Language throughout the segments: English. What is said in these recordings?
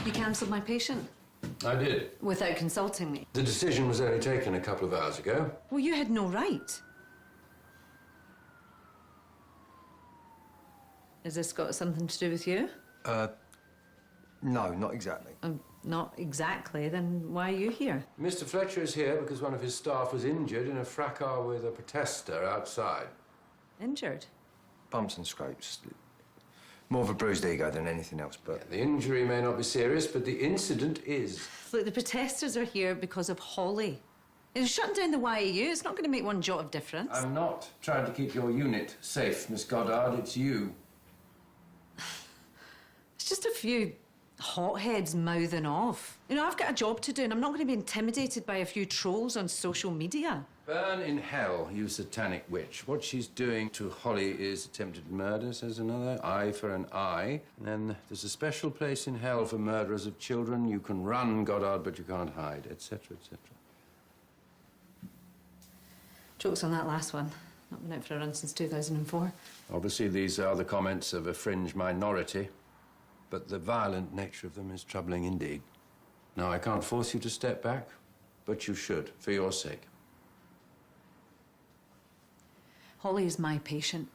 You cancelled my patient? I did. Without consulting me? The decision was only taken a couple of hours ago. Well, you had no right. Has this got something to do with you? No, not exactly. Not exactly. Then why are you here? Mr. Fletcher is here because one of his staff was injured in a fracas with a protester outside. Injured? Bumps and scrapes. More of a bruised ego than anything else, but... Yeah, the injury may not be serious, but the incident is. Look, the protesters are here because of Holly. And shutting down the YAU is not going to make one jot of difference. I'm not trying to keep your unit safe, Miss Goddard. It's you. It's just a few hotheads mouthing off. You know, I've got a job to do and I'm not going to be intimidated by a few trolls on social media. Burn in hell, you satanic witch. What she's doing to Holly is attempted murder, says another. Eye for an eye. And then there's a special place in hell for murderers of children. You can run, Goddard, but you can't hide, etc., etc. Jokes on that last one. Not been out for a run since 2004. Obviously, these are the comments of a fringe minority, but the violent nature of them is troubling indeed. Now, I can't force you to step back, but you should, for your sake. Holly is my patient.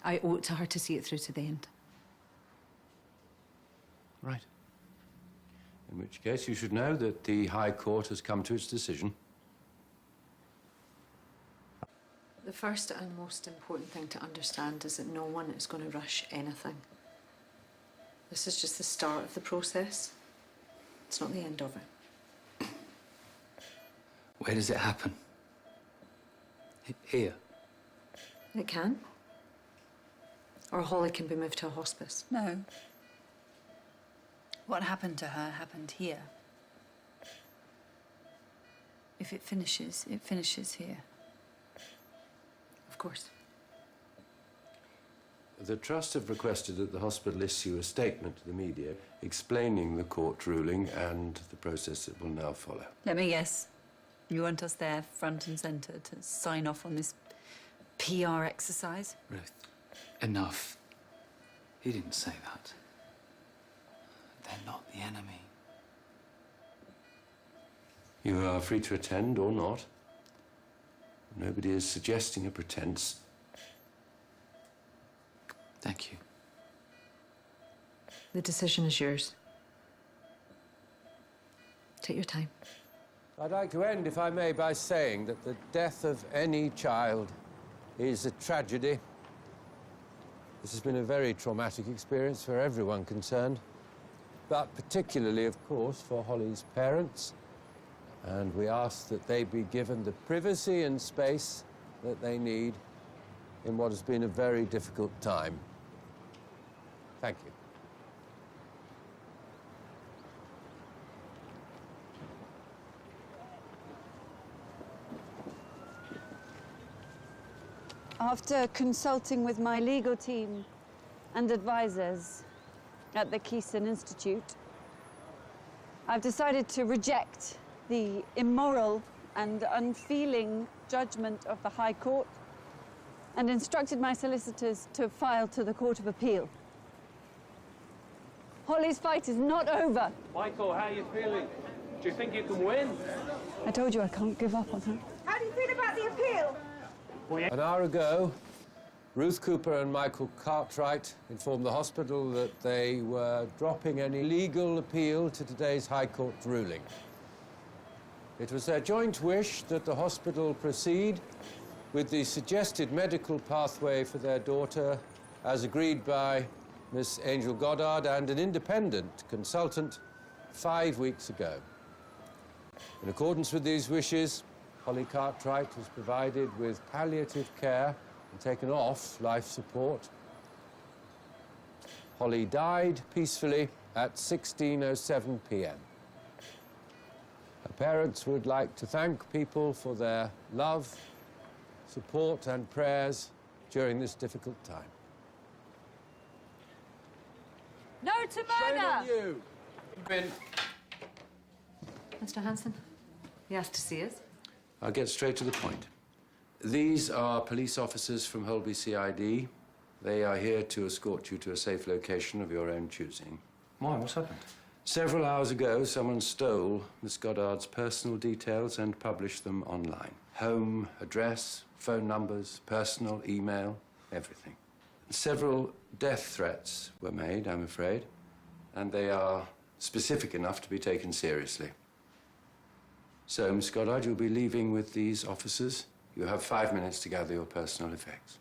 I owe it to her to see it through to the end. Right. In which case, you should know that the High Court has come to its decision. The first and most important thing to understand is that no one is going to rush anything. This is just the start of the process. It's not the end of it. Where does it happen? Here? It can. Or Holly can be moved to a hospice. No. What happened to her happened here. If it finishes here. Of course. The Trust have requested that the hospital issue a statement to the media explaining the court ruling and the process that will now follow. Let me guess. You want us there, front and centre, to sign off on this PR exercise? Ruth, enough. He didn't say that. They're not the enemy. You are free to attend or not. Nobody is suggesting a pretense. Thank you. The decision is yours. Take your time. I'd like to end, if I may, by saying that the death of any child is a tragedy. This has been a very traumatic experience for everyone concerned, but particularly, of course, for Holly's parents. And we ask that they be given the privacy and space that they need in what has been a very difficult time. Thank you. After consulting with my legal team and advisors at the Keeson Institute, I've decided to reject the immoral and unfeeling judgment of the High Court and instructed my solicitors to file to the Court of Appeal. Holly's fight is not over. Michael, how are you feeling? Do you think you can win? I told you I can't give up on her. How do you feel about the appeal? An hour ago, Ruth Cooper and Michael Cartwright informed the hospital that they were dropping any legal appeal to today's High Court ruling. It was their joint wish that the hospital proceed with the suggested medical pathway for their daughter as agreed by Miss Angel Goddard and an independent consultant 5 weeks ago. In accordance with these wishes, Holly Cartwright was provided with palliative care and taken off life support. Holly died peacefully at 16:07 p.m. Her parents would like to thank people for their love, support and prayers during this difficult time. No to Shame murder! on you! Ben. Mr. Hanssen, you asked to see us? I'll get straight to the point. These are police officers from Holby CID. They are here to escort you to a safe location of your own choosing. Why? What's happened? Several hours ago, someone stole Miss Goddard's personal details and published them online. Home, address, phone numbers, personal, email, everything. Several death threats were made, I'm afraid, and they are specific enough to be taken seriously. So, Miss Goddard, you'll be leaving with these officers. You have 5 minutes to gather your personal effects.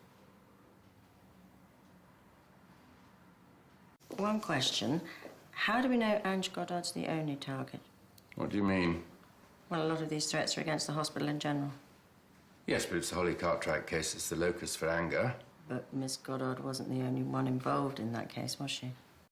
One question. How do we know Ange Goddard's the only target? What do you mean? Well, a lot of these threats are against the hospital in general. Yes, but it's the Holly Cartwright case. It's the locus for anger. But Miss Goddard wasn't the only one involved in that case, was she?